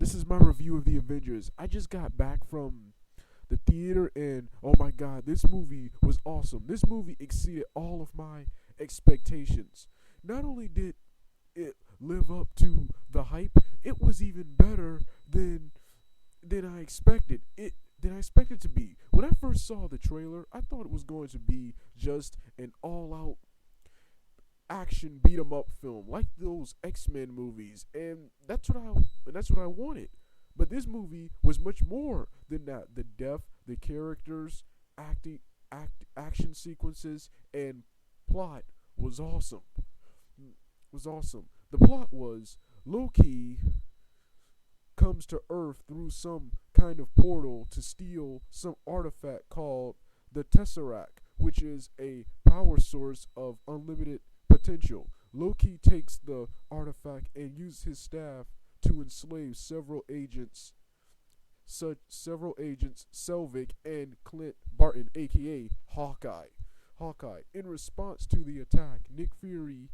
This is my review of the Avengers. I just got back from the theater and oh my god, this movie was awesome. This movie exceeded all of my expectations. Not only did it live up to the hype, it was even better than I expected. To be. When I first saw the trailer, I thought it was going to be just an all-out action beat 'em up film like those X-Men movies, and that's what I wanted. But this movie was much more than that. The depth, the characters, action sequences, and plot was awesome. Was awesome. The plot was Loki comes to Earth through some kind of portal to steal some artifact called the Tesseract, which is a power source of unlimited potential. Loki takes the artifact and uses his staff to enslave several agents, Selvig and Clint Barton, aka Hawkeye. In response to the attack, Nick Fury,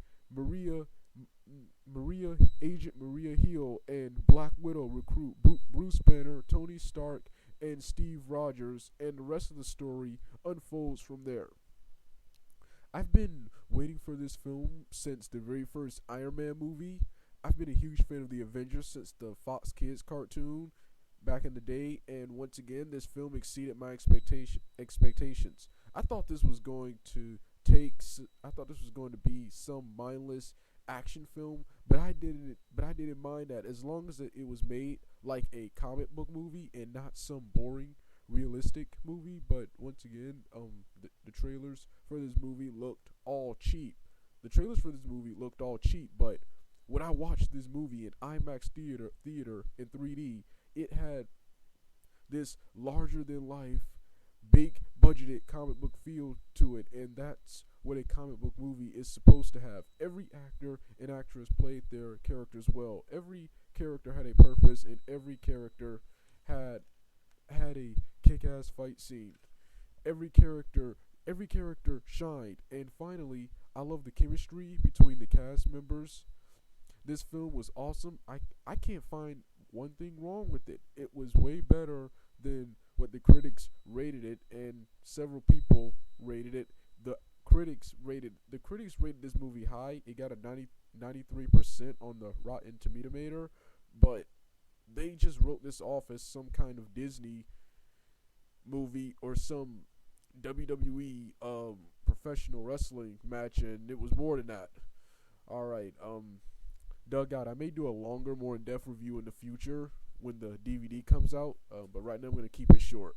Agent Maria Hill, and Black Widow recruit Bruce Banner, Tony Stark, and Steve Rogers, and the rest of the story unfolds from there. I've been waiting for this film since the very first Iron Man movie. I've been a huge fan of the Avengers since the Fox Kids cartoon back in the day, and once again, this film exceeded my expectations. I thought this was going to I thought this was going to be some mindless action film, but I didn't mind that as long as it was made like a comic book movie and not some boring realistic movie. But once again, the trailers for this movie looked all cheap. But when I watched this movie in IMAX theater in 3D, it had this larger than life, big budgeted comic book feel to it, and that's what a comic book movie is supposed to have. Every actor and actress played their characters well. Every character had a purpose, and every character had a kick-ass fight scene. Every character shined, and finally, I love the chemistry between the cast members. This film was awesome. I can't find one thing wrong with it. It was way better than what the critics rated it, and several people rated it. The critics rated this movie high. It got a 93% on the Rotten Tomato meter, but they just wrote this off as some kind of Disney movie or some WWE professional wrestling match, and it was more than that. All right, Doug out. I may do a longer, more in-depth review in the future when the DVD comes out, but right now I'm going to keep it short.